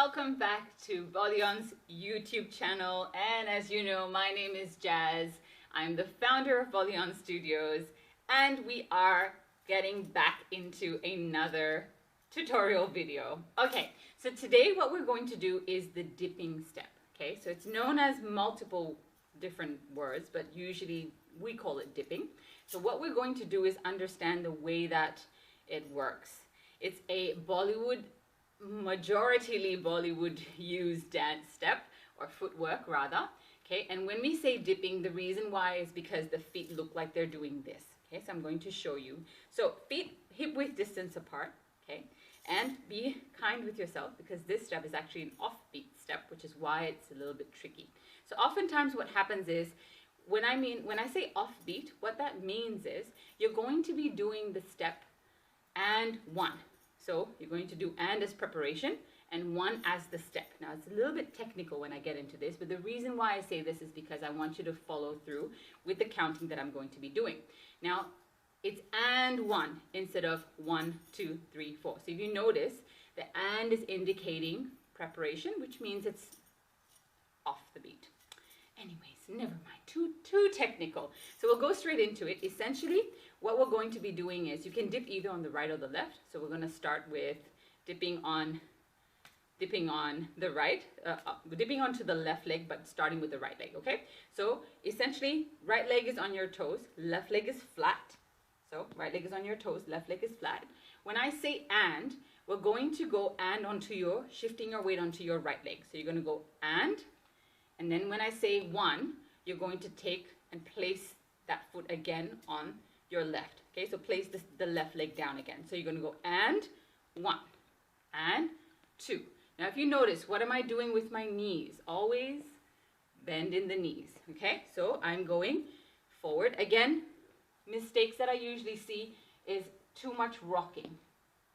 welcome back to Volleyon's YouTube channel. And as you know, my name is Jazz. I'm the founder of Volleyon Studios, and we are getting back into another tutorial video. Okay, so today what we're going to do is the dipping step. Okay, so it's known as multiple different words, but usually we call it dipping. So what we're going to do is understand the way that it works. It's a majoritarily Bollywood used dance step, or footwork rather. Okay, and when we say dipping, the reason why is because the feet look like they're doing this. Okay, so I'm going to show you. So feet hip width distance apart. Okay, and be kind with yourself because this step is actually an offbeat step, which is why it's a little bit tricky. So oftentimes what happens is, when I say offbeat, what that means is you're going to be doing the step and one. So you're going to do and as preparation and one as the step. Now it's a little bit technical when I get into this, but the reason why I say this is because I want you to follow through with the counting that I'm going to be doing. Now it's and one instead of 1, 2, 3, 4. So if you notice, the and is indicating preparation, which means it's off the beat. Anyways, never mind, too technical. So we'll go straight into it. Essentially, what we're going to be doing is you can dip either on the right or the left. So we're going to start with dipping on the right, dipping onto the left leg, but starting with the right leg, okay? So essentially, right leg is on your toes, left leg is flat. So right leg is on your toes, left leg is flat. When I say and, we're going to go and onto your, shifting your weight onto your right leg. So you're going to go and then when I say one, you're going to take and place that foot again on your left. Okay, so place the left leg down again. So you're going to go and one, and two. Now if you notice, what am I doing with my knees? Always bend in the knees. Okay, so I'm going forward. Again, mistakes that I usually see is too much rocking.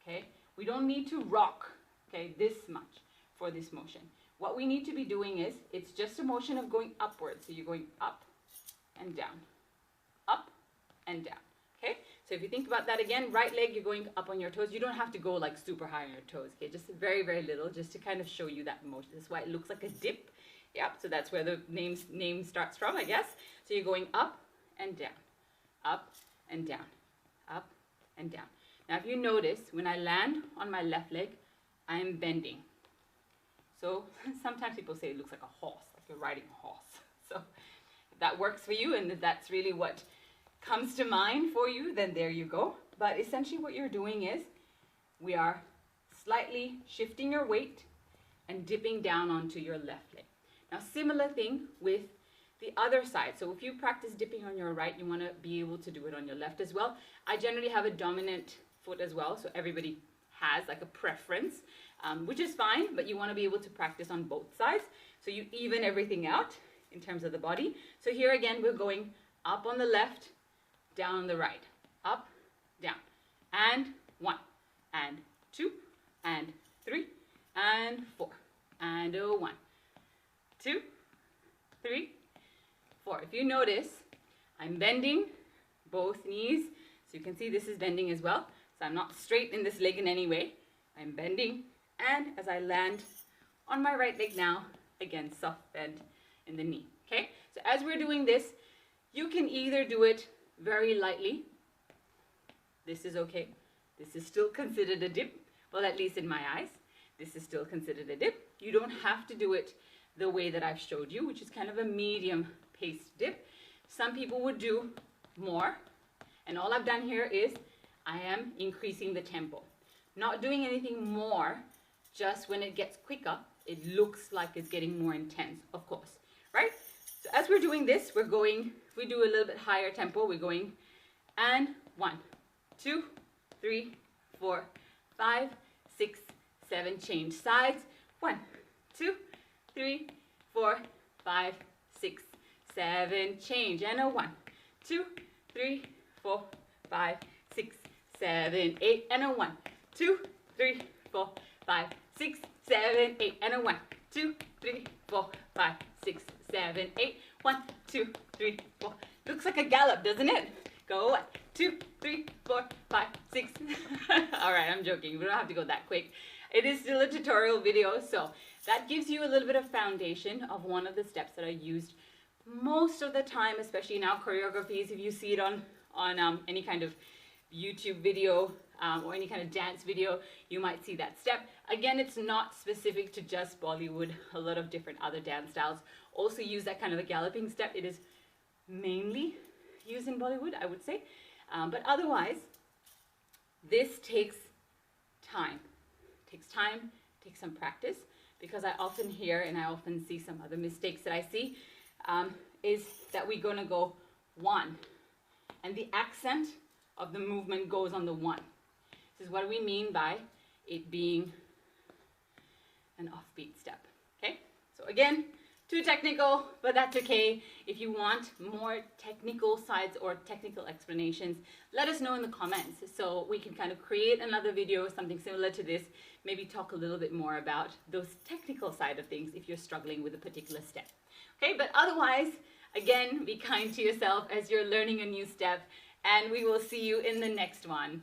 Okay, we don't need to rock, okay, this much for this motion. What we need to be doing is, it's just a motion of going upwards. So you're going up and down, up and down. Okay, so if you think about that again, right leg, you're going up on your toes. You don't have to go like super high on your toes. Okay, just very, very little, just to kind of show you that motion. That's why it looks like a dip. Yep, so that's where the name starts from, I guess. So you're going up and down, up and down, up and down. Now if you notice, when I land on my left leg, I am bending. So sometimes people say it looks like a horse, like you're riding a horse. So if that works for you and if that's really what comes to mind for you, then there you go. But essentially what you're doing is, we are slightly shifting your weight and dipping down onto your left leg. Now similar thing with the other side. So if you practice dipping on your right, you want to be able to do it on your left as well. I generally have a dominant foot as well, so everybody has like a preference, which is fine, but you want to be able to practice on both sides. So you even everything out in terms of the body. So here again, we're going up on the left, down on the right, up, down, and one, and two, and three, and four, and a 1, 2, 3, 4. If you notice, I'm bending both knees. So you can see this is bending as well. So I'm not straight in this leg in any way. I'm bending, and as I land on my right leg now, again, soft bend in the knee. Okay, so as we're doing this, you can either do it very lightly. This is okay. This is still considered a dip. Well, at least in my eyes, this is still considered a dip. You don't have to do it the way that I've showed you, which is kind of a medium paced dip. Some people would do more, and all I've done here is I am increasing the tempo. Not doing anything more, just when it gets quicker, it looks like it's getting more intense, of course, right? So as we're doing this, we do a little bit higher tempo. We're going and 1, 2, 3, 4, 5, 6, 7, change sides. 1, 2, 3, 4, 5, 6, 7, change. And a 1, 2, 3, 4, 5, 6, 7, 8, and a 1, 2, 3, 4, 5, 6, 7, 8, and a 1, 2, 3, 4, 5, 6, 7, 8, 1, 2, 3, 4. Looks like a gallop, doesn't it? Go 1, 2, 3, 4, 5, 6. All right, I'm joking. We don't have to go that quick. it is still a tutorial video. So that gives you a little bit of foundation of one of the steps that I used most of the time, especially now choreographies. If you see it on any kind of YouTube video or any kind of dance video, you might see that step. Again, it's not specific to just Bollywood. A lot of different other dance styles also use that kind of a galloping step. It is mainly used in Bollywood, I would say. But otherwise, this takes time. It takes time, takes some practice, because I often hear and I often see some other mistakes that I see is that we're going to go one, and the accent of the movement goes on the one. This is what we mean by it being an offbeat step. Okay, so again, too technical, but that's okay. If you want more technical sides or technical explanations, let us know in the comments so we can kind of create another video, something similar to this, maybe talk a little bit more about those technical side of things if you're struggling with a particular step. Okay, but otherwise, again, be kind to yourself as you're learning a new step, and we will see you in the next one.